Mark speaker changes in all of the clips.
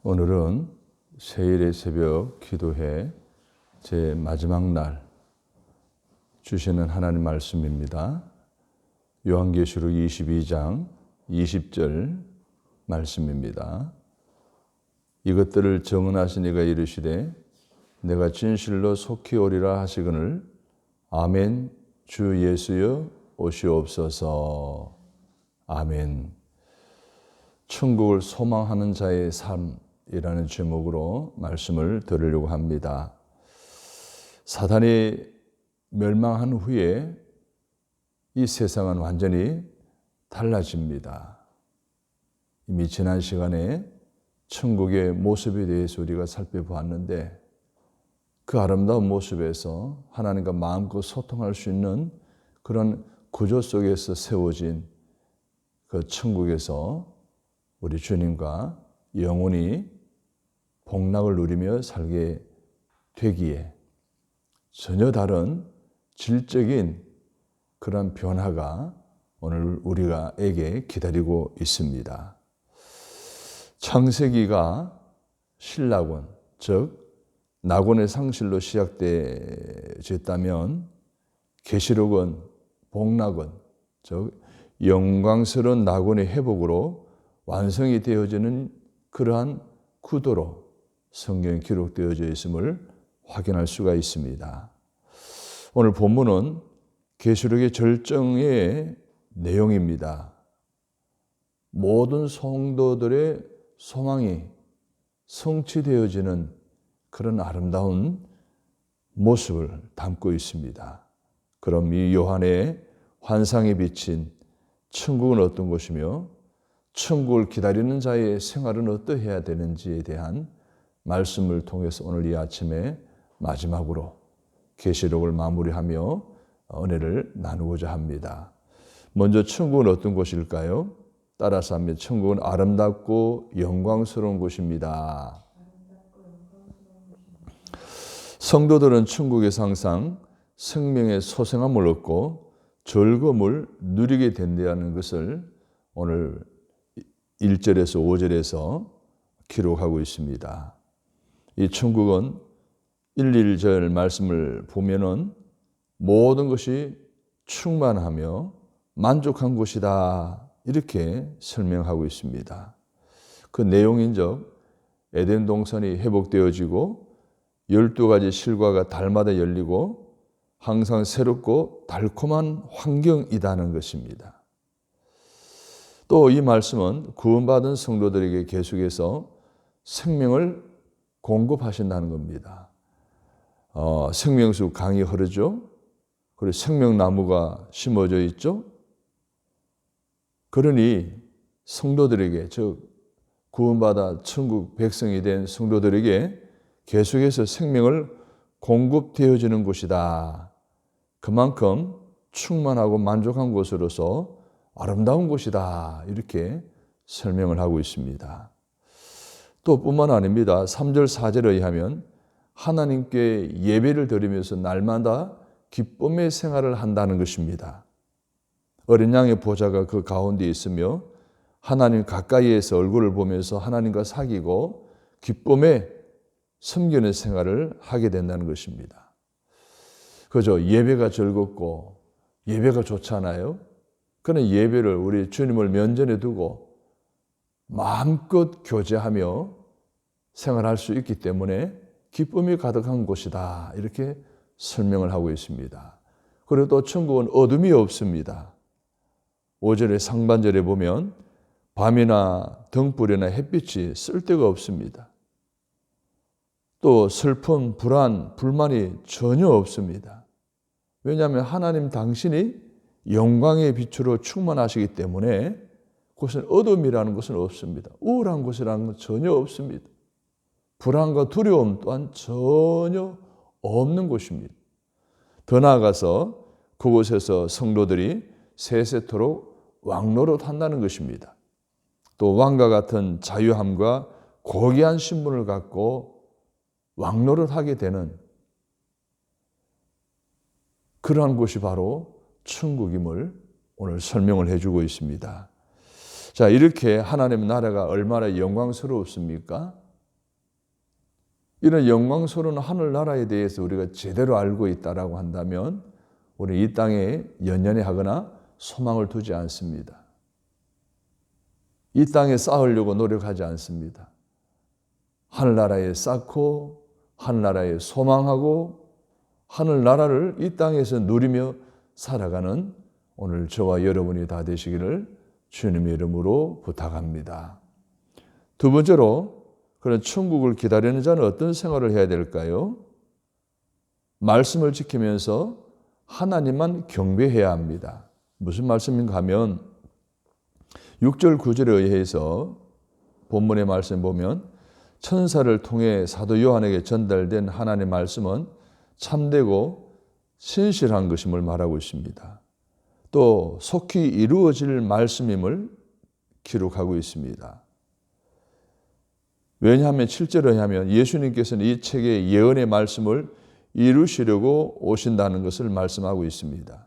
Speaker 1: 오늘은 세일의 새벽 기도회 제 마지막 날 주시는 하나님 말씀입니다. 요한계시록 22장 20절 말씀입니다. 이것들을 정언하신 이가 이르시되 내가 진실로 속히 오리라 하시거늘 아멘. 주 예수여 오시옵소서. 아멘. 천국을 소망하는 자의 삶이라는 제목으로 말씀을 드리려고 합니다. 사단이 멸망한 후에 이 세상은 완전히 달라집니다. 이미 지난 시간에 천국의 모습에 대해서 우리가 살펴보았는데 그 아름다운 모습에서 하나님과 마음껏 소통할 수 있는 그런 구조 속에서 세워진 그 천국에서 우리 주님과 영원히 복락을 누리며 살게 되기에 전혀 다른 질적인 그런 변화가 오늘 우리가에게 기다리고 있습니다. 창세기가 신락원, 즉 낙원의 상실로 시작되었다면 계시록은 복락원, 즉 영광스러운 낙원의 회복으로 완성이 되어지는 그러한 구도로 성경에 기록되어져 있음을 확인할 수가 있습니다. 오늘 본문은 계시록의 절정의 내용입니다. 모든 성도들의 소망이 성취되어지는 그런 아름다운 모습을 담고 있습니다. 그럼 이 요한의 환상에 비친 천국은 어떤 곳이며 천국을 기다리는 자의 생활은 어떠해야 되는지에 대한 말씀을 통해서 오늘 이 아침에 마지막으로 계시록을 마무리하며 은혜를 나누고자 합니다. 먼저 천국은 어떤 곳일까요? 따라서 합니다. 천국은 아름답고 영광스러운 곳입니다. 성도들은 천국에서 항상 생명의 소생함을 얻고 즐거움을 누리게 된다는 것을 오늘 1절에서 5절에서 기록하고 있습니다. 이 천국은 1, 1절 말씀을 보면은 모든 것이 충만하며 만족한 곳이다 이렇게 설명하고 있습니다. 그 내용인즉 에덴 동산이 회복되어지고 12가지 실과가 달마다 열리고 항상 새롭고 달콤한 환경이라는 것입니다. 또 이 말씀은 구원받은 성도들에게 계속해서 생명을 공급하신다는 겁니다. 생명수 강이 흐르죠. 그리고 생명나무가 심어져 있죠. 그러니 성도들에게, 즉 구원받아 천국 백성이 된 성도들에게 계속해서 생명을 공급되어지는 곳이다. 그만큼 충만하고 만족한 곳으로서 아름다운 곳이다. 이렇게 설명을 하고 있습니다. 또 뿐만 아닙니다. 3절 4절에 의하면 하나님께 예배를 드리면서 날마다 기쁨의 생활을 한다는 것입니다. 어린 양의 보좌가 그 가운데 있으며 하나님 가까이에서 얼굴을 보면서 하나님과 사귀고 기쁨의 섬기는 생활을 하게 된다는 것입니다. 그죠? 예배가 즐겁고 예배가 좋잖아요. 그런 예배를 우리 주님을 면전에 두고 마음껏 교제하며 생활할 수 있기 때문에 기쁨이 가득한 곳이다. 이렇게 설명을 하고 있습니다. 그리고 또 천국은 어둠이 없습니다. 5절의 상반절에 보면 밤이나 등불이나 햇빛이 쓸데가 없습니다. 또 슬픔, 불안, 불만이 전혀 없습니다. 왜냐하면 하나님 당신이 영광의 빛으로 충만하시기 때문에 그것은 어둠이라는 것은 없습니다. 우울한 곳이라는 건 전혀 없습니다. 불안과 두려움 또한 전혀 없는 곳입니다. 더 나아가서 그곳에서 성도들이 세세토록 왕노릇한다는 것입니다. 또 왕과 같은 자유함과 고귀한 신분을 갖고 왕노릇하게 되는 그러한 곳이 바로 천국임을 오늘 설명을 해주고 있습니다. 자, 이렇게 하나님의 나라가 얼마나 영광스러웠습니까? 이런 영광스러운 하늘나라에 대해서 우리가 제대로 알고 있다라고 한다면 우리 이 땅에 연연해하거나 소망을 두지 않습니다. 이 땅에 쌓으려고 노력하지 않습니다. 하늘나라에 쌓고 하늘나라에 소망하고 하늘나라를 이 땅에서 누리며 살아가는 오늘 저와 여러분이 다 되시기를 주님의 이름으로 부탁합니다. 두 번째로, 그런 천국을 기다리는 자는 어떤 생활을 해야 될까요? 말씀을 지키면서 하나님만 경배해야 합니다. 무슨 말씀인가 하면 6절 9절에 의해서 본문의 말씀 보면 천사를 통해 사도 요한에게 전달된 하나님의 말씀은 참되고 신실한 것임을 말하고 있습니다. 또 속히 이루어질 말씀임을 기록하고 있습니다. 왜냐하면 7절에 하면 예수님께서는 이 책의 예언의 말씀을 이루시려고 오신다는 것을 말씀하고 있습니다.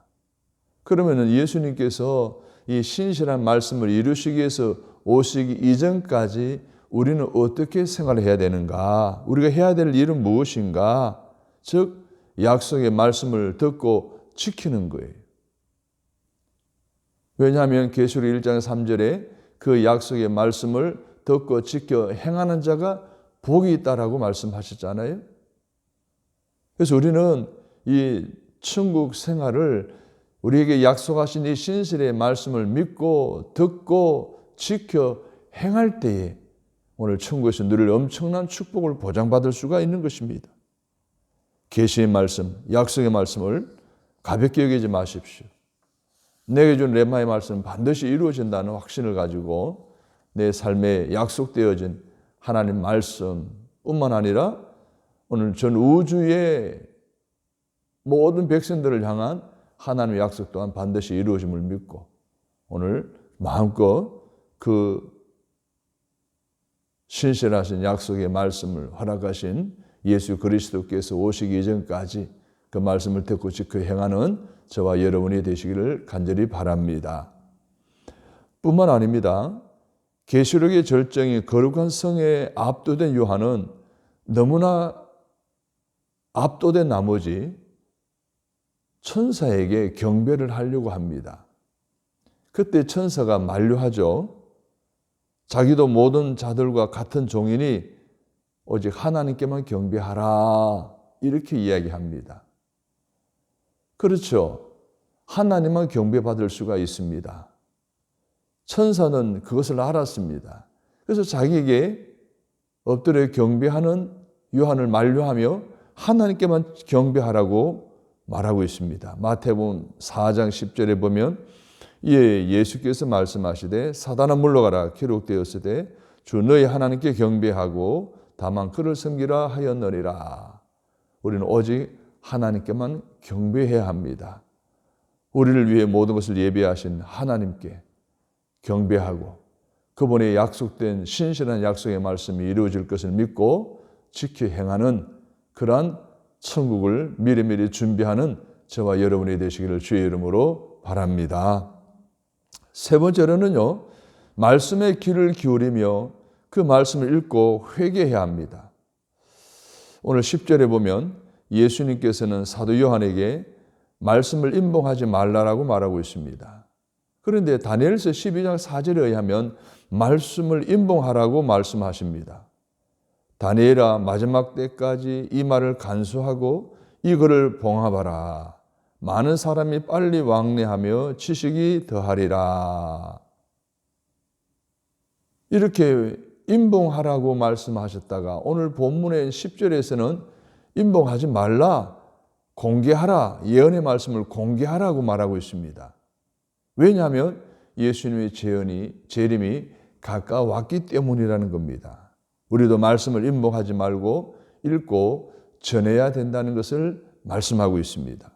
Speaker 1: 그러면 예수님께서 이 신실한 말씀을 이루시기 위해서 오시기 이전까지 우리는 어떻게 생활해야 되는가? 우리가 해야 될 일은 무엇인가? 즉 약속의 말씀을 듣고 지키는 거예요. 왜냐하면 계시록 1장 3절에 그 약속의 말씀을 듣고 지켜 행하는 자가 복이 있다라고 말씀하셨잖아요. 그래서 우리는 이 천국 생활을 우리에게 약속하신 이 신실의 말씀을 믿고 듣고 지켜 행할 때에 오늘 천국에서 누릴 엄청난 축복을 보장받을 수가 있는 것입니다. 계시의 말씀, 약속의 말씀을 가볍게 여기지 마십시오. 내게 준 레마의 말씀은 반드시 이루어진다는 확신을 가지고 내 삶에 약속되어진 하나님 말씀뿐만 아니라 오늘 전 우주의 모든 백성들을 향한 하나님의 약속 또한 반드시 이루어짐을 믿고 오늘 마음껏 그 신실하신 약속의 말씀을 허락하신 예수 그리스도께서 오시기 이전까지 그 말씀을 듣고 지켜 행하는 저와 여러분이 되시기를 간절히 바랍니다. 뿐만 아닙니다. 계시록의 절정이 거룩한 성에 압도된 요한은 너무나 압도된 나머지 천사에게 경배를 하려고 합니다. 그때 천사가 만류하죠. 자기도 모든 자들과 같은 종이니 오직 하나님께만 경배하라 이렇게 이야기합니다. 그렇죠. 하나님만 경배받을 수가 있습니다. 천사는 그것을 알았습니다. 그래서 자기에게 엎드려 경배하는 요한을 만류하며 하나님께만 경배하라고 말하고 있습니다. 마태복음 4장 10절에 보면 이에 예수께서 말씀하시되 사단아 물러가라 기록되었으되 주 너희 하나님께 경배하고 다만 그를 섬기라 하였느니라. 우리는 오직 하나님께만 경배해야 합니다. 우리를 위해 모든 것을 예비하신 하나님께 경배하고 그분의 약속된 신실한 약속의 말씀이 이루어질 것을 믿고 지켜 행하는 그러한 천국을 미리미리 준비하는 저와 여러분이 되시기를 주의 이름으로 바랍니다. 세 번째로는요, 말씀에 귀를 기울이며 그 말씀을 읽고 회개해야 합니다. 오늘 10절에 보면 예수님께서는 사도 요한에게 말씀을 임봉하지 말라라고 말하고 있습니다. 그런데 다니엘서 12장 4절에 의하면 말씀을 임봉하라고 말씀하십니다. 다니엘아 마지막 때까지 이 말을 간수하고 이거를 봉합하라. 많은 사람이 빨리 왕래하며 지식이 더하리라. 이렇게 임봉하라고 말씀하셨다가 오늘 본문의 10절에서는 임봉하지 말라, 공개하라, 예언의 말씀을 공개하라고 말하고 있습니다. 왜냐하면 예수님의 재림이 가까웠기 때문이라는 겁니다. 우리도 말씀을 임봉하지 말고 읽고 전해야 된다는 것을 말씀하고 있습니다.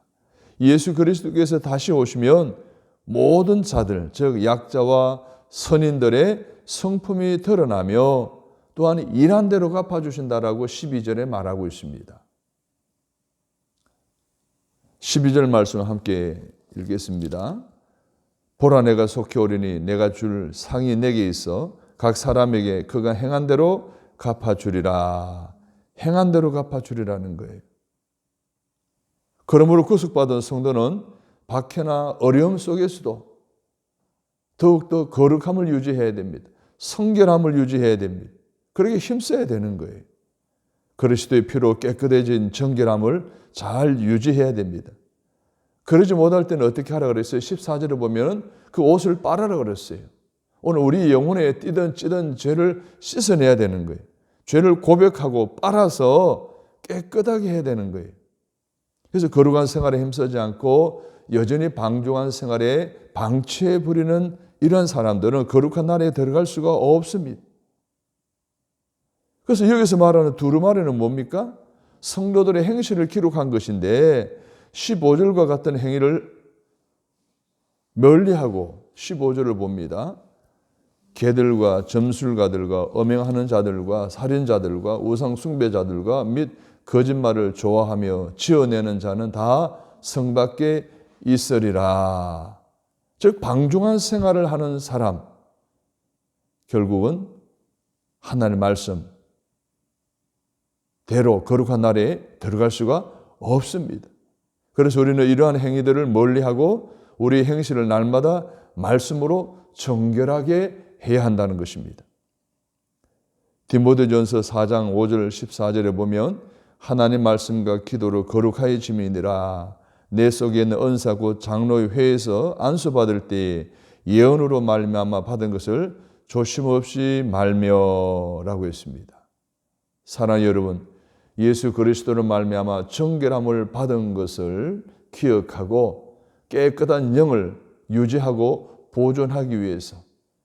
Speaker 1: 예수 그리스도께서 다시 오시면 모든 자들, 즉 약자와 선인들의 성품이 드러나며 또한 일한 대로 갚아주신다라고 12절에 말하고 있습니다. 12절 말씀을 함께 읽겠습니다. 보라 내가 속히 오리니 내가 줄 상이 내게 있어 각 사람에게 그가 행한 대로 갚아주리라. 행한 대로 갚아주리라는 거예요. 그러므로 구속받은 성도는 박해나 어려움 속에서도 더욱더 거룩함을 유지해야 됩니다. 성결함을 유지해야 됩니다. 그렇게 힘써야 되는 거예요. 그리스도의 피로 깨끗해진 정결함을 잘 유지해야 됩니다. 그러지 못할 때는 어떻게 하라 그랬어요? 14절에 보면 그 옷을 빨아라 그랬어요. 오늘 우리 영혼에 띠든 찌든 죄를 씻어내야 되는 거예요. 죄를 고백하고 빨아서 깨끗하게 해야 되는 거예요. 그래서 거룩한 생활에 힘쓰지 않고 여전히 방종한 생활에 방치해 버리는 이런 사람들은 거룩한 나라에 들어갈 수가 없습니다. 그래서 여기서 말하는 두루마리는 뭡니까? 성도들의 행실을 기록한 것인데 15절과 같은 행위를 멀리하고 15절을 봅니다. 개들과 점술가들과 음행하는 자들과 살인자들과 우상 숭배자들과 및 거짓말을 좋아하며 지어내는 자는 다 성 밖에 있으리라. 즉 방종한 생활을 하는 사람, 결국은 하나님의 말씀 대로 거룩한 나라에 들어갈 수가 없습니다. 그래서 우리는 이러한 행위들을 멀리하고 우리 행실을 날마다 말씀으로 정결하게 해야 한다는 것입니다. 디모데전서 4장 5절 14절에 보면 하나님 말씀과 기도로 거룩하여짐이니라. 내 속에 있는 은사 곧 장로의 회에서 안수받을 때 예언으로 말미암아 받은 것을 조심 없이 말며라고 했습니다. 사랑하는 여러분, 예수 그리스도로 말미암아 정결함을 받은 것을 기억하고 깨끗한 영을 유지하고 보존하기 위해서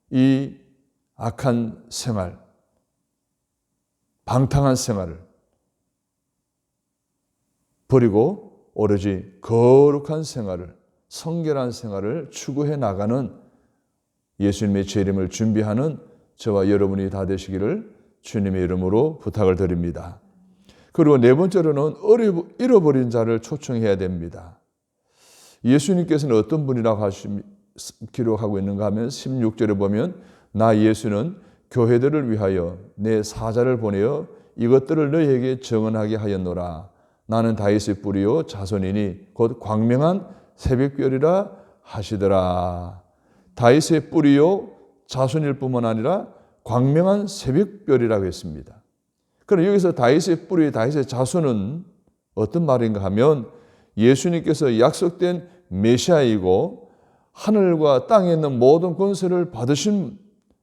Speaker 1: 이 악한 생활, 방탕한 생활을 버리고 오로지 거룩한 생활을, 성결한 생활을 추구해 나가는 예수님의 재림을 준비하는 저와 여러분이 다 되시기를 주님의 이름으로 부탁을 드립니다. 그리고 네 번째로는 잃어버린 자를 초청해야 됩니다. 예수님께서는 어떤 분이라고 기록하고 있는가 하면 16절에 보면 나 예수는 교회들을 위하여 내 사자를 보내어 이것들을 너희에게 증언하게 하였노라. 나는 다윗의 뿌리요 자손이니 곧 광명한 새벽별이라 하시더라. 다윗의 뿌리요 자손일 뿐만 아니라 광명한 새벽별이라고 했습니다. 그럼 여기서 다윗의 뿌리, 다윗의 자손은 어떤 말인가 하면 예수님께서 약속된 메시아이고 하늘과 땅에 있는 모든 권세를 받으신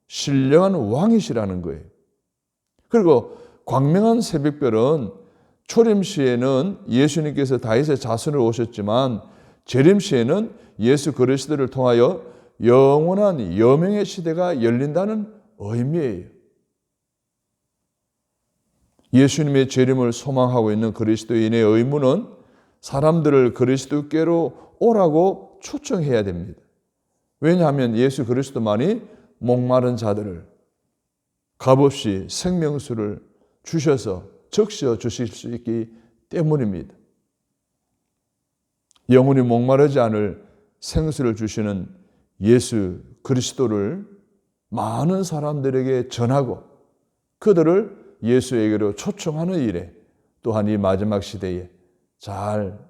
Speaker 1: 신령한 왕이시라는 거예요. 그리고 광명한 새벽별은 초림 시에는 예수님께서 다윗의 자손으로 오셨지만 재림 시에는 예수 그리스도를 통하여 영원한 여명의 시대가 열린다는 의미예요. 예수님의 재림을 소망하고 있는 그리스도인의 의무는 사람들을 그리스도께로 오라고 초청해야 됩니다. 왜냐하면 예수 그리스도만이 목마른 자들을 값없이 생명수를 주셔서 적셔 주실 수 있기 때문입니다. 영원히 목마르지 않을 생수를 주시는 예수 그리스도를 많은 사람들에게 전하고 그들을 예수에게로 초청하는 일에 또한 이 마지막 시대에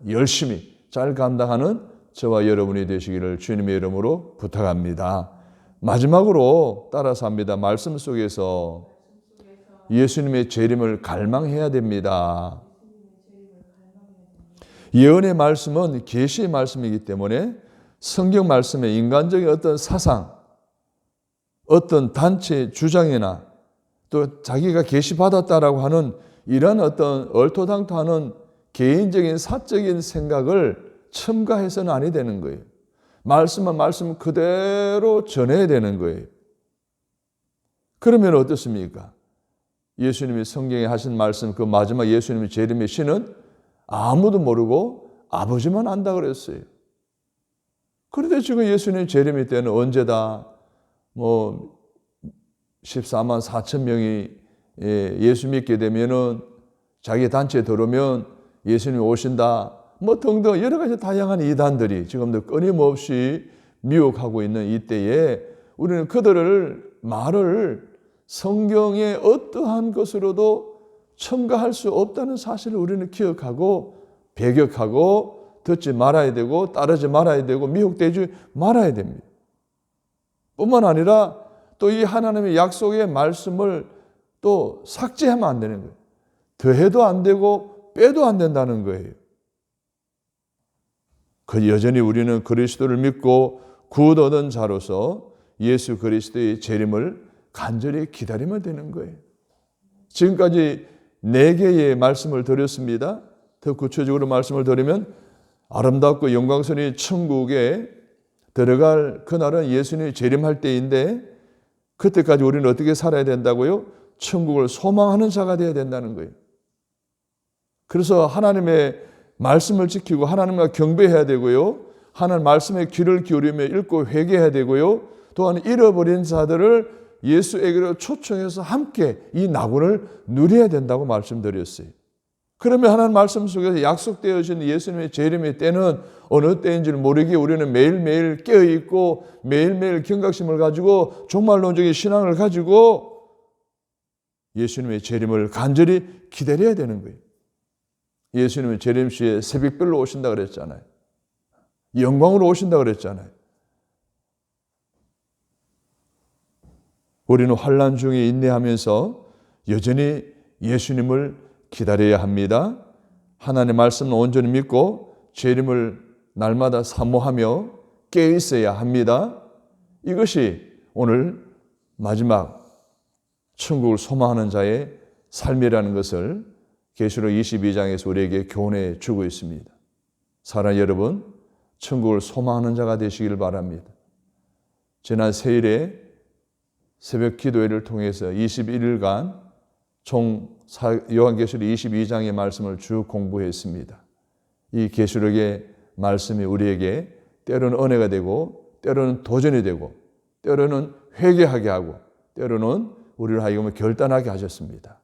Speaker 1: 열심히 잘 감당하는 저와 여러분이 되시기를 주님의 이름으로 부탁합니다. 마지막으로 따라서 합니다. 말씀 속에서 예수님의 재림을 갈망해야 됩니다. 예언의 말씀은 계시의 말씀이기 때문에 성경 말씀에 인간적인 어떤 사상, 어떤 단체 주장이나 또 자기가 계시받았다라고 하는 이런 어떤 얼토당토하는 개인적인 사적인 생각을 첨가해서는 아니 되는 거예요. 말씀은 말씀 그대로 전해야 되는 거예요. 그러면 어떻습니까? 예수님이 성경에 하신 말씀, 그 마지막 예수님의 재림의 시는 아무도 모르고 아버지만 안다 그랬어요. 그런데 지금 예수님 재림의 때는 언제다? 14만 4천 명이 예수 믿게 되면은 자기 단체에 들어오면 예수님이 오신다. 등등 여러 가지 다양한 이단들이 지금도 끊임없이 미혹하고 있는 이때에 우리는 그들을 말을 성경의 어떠한 것으로도 첨가할 수 없다는 사실을 우리는 기억하고 배격하고 듣지 말아야 되고 따르지 말아야 되고 미혹되지 말아야 됩니다. 뿐만 아니라 또 이 하나님의 약속의 말씀을 또 삭제하면 안 되는 거예요. 더해도 안 되고 빼도 안 된다는 거예요. 여전히 우리는 그리스도를 믿고 구원 얻은 자로서 예수 그리스도의 재림을 간절히 기다리면 되는 거예요. 지금까지 4개의 말씀을 드렸습니다. 더 구체적으로 말씀을 드리면 아름답고 영광스러운 천국에 들어갈 그날은 예수님이 재림할 때인데 그때까지 우리는 어떻게 살아야 된다고요? 천국을 소망하는 자가 되어야 된다는 거예요. 그래서 하나님의 말씀을 지키고 하나님과 경배해야 되고요. 하나님 말씀에 귀를 기울이며 읽고 회개해야 되고요. 또한 잃어버린 자들을 예수에게로 초청해서 함께 이 낙원을 누려야 된다고 말씀드렸어요. 그러면 하나님 말씀 속에서 약속되어진 예수님의 재림의 때는 어느 때인지를 모르게 우리는 매일매일 깨어있고 매일매일 경각심을 가지고 종말론적인 신앙을 가지고 예수님의 재림을 간절히 기다려야 되는 거예요. 예수님은 재림 시에 새벽별로 오신다 그랬잖아요. 영광으로 오신다 그랬잖아요. 우리는 환난 중에 인내하면서 여전히 예수님을 기다려야 합니다. 하나님의 말씀을 온전히 믿고 재림을 날마다 사모하며 깨어 있어야 합니다. 이것이 오늘 마지막 천국을 소망하는 자의 삶이라는 것을 계시록 22장에서 우리에게 교훈해 주고 있습니다. 사랑하는 여러분, 천국을 소망하는 자가 되시기를 바랍니다. 지난 세일에 새벽 기도회를 통해서 21일간 총 요한계시록 22장의 말씀을 쭉 공부했습니다. 이 계시록의 말씀이 우리에게 때로는 은혜가 되고 때로는 도전이 되고 때로는 회개하게 하고 때로는 우리를 하여금 결단하게 하셨습니다.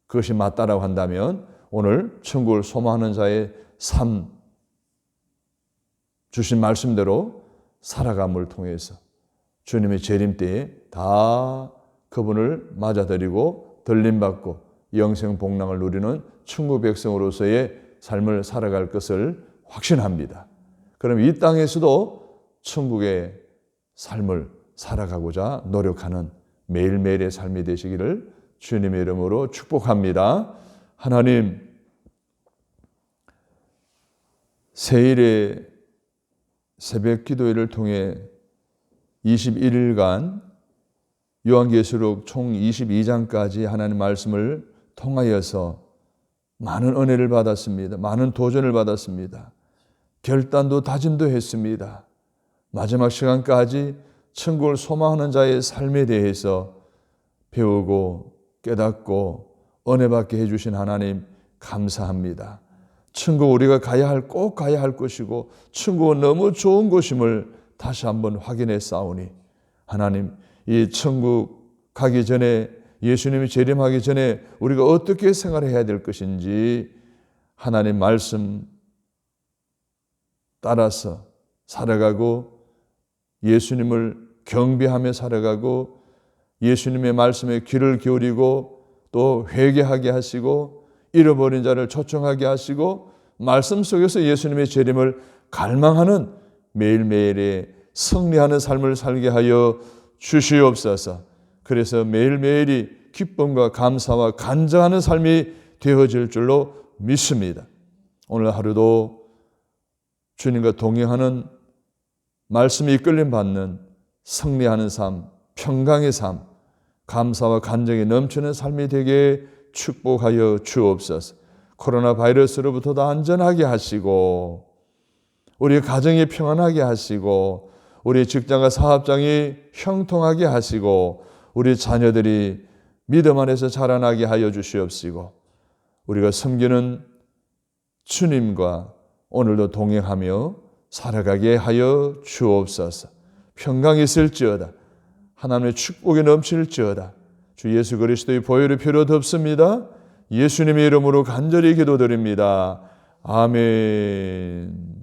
Speaker 1: 그것이 맞다라고 한다면 오늘 천국을 소망하는 자의 삶 주신 말씀대로 살아감을 통해서 주님의 재림 때에 다 그분을 맞아들이고 들림받고 영생 복락을 누리는 천국 백성으로서의 삶을 살아갈 것을 확신합니다. 그럼 이 땅에서도 천국의 삶을 살아가고자 노력하는 매일매일의 삶이 되시기를 주님의 이름으로 축복합니다. 하나님, 세일의 새벽 기도회를 통해 21일간 요한계시록 총 22장까지 하나님 말씀을 통하여서 많은 은혜를 받았습니다. 많은 도전을 받았습니다. 결단도 다짐도 했습니다. 마지막 시간까지 천국을 소망하는 자의 삶에 대해서 배우고 깨닫고 은혜 받게 해주신 하나님 감사합니다. 천국 우리가 꼭 가야 할 것이고 천국은 너무 좋은 곳임을 다시 한번 확인해 싸우니 하나님, 이 천국 가기 전에 예수님이 재림하기 전에 우리가 어떻게 생활해야 될 것인지 하나님 말씀 따라서 살아가고 예수님을 경배하며 살아가고 예수님의 말씀에 귀를 기울이고 또 회개하게 하시고 잃어버린 자를 초청하게 하시고 말씀 속에서 예수님의 재림을 갈망하는 매일매일의 승리하는 삶을 살게 하여 주시옵소서. 그래서 매일매일이 기쁨과 감사와 간증하는 삶이 되어질 줄로 믿습니다. 오늘 하루도 주님과 동행하는 말씀에 이끌림 받는 승리하는 삶, 평강의 삶, 감사와 간증이 넘치는 삶이 되게 축복하여 주옵소서. 코로나 바이러스로부터 안전하게 하시고 우리 가정이 평안하게 하시고 우리 직장과 사업장이 형통하게 하시고 우리 자녀들이 믿음 안에서 자라나게 하여 주시옵시고 우리가 섬기는 주님과 오늘도 동행하며 살아가게 하여 주옵소서. 평강이 있을지어다. 하나님의 축복이 넘칠지어다. 주 예수 그리스도의 보혈이 필요 없습니다. 예수님의 이름으로 간절히 기도드립니다. 아멘.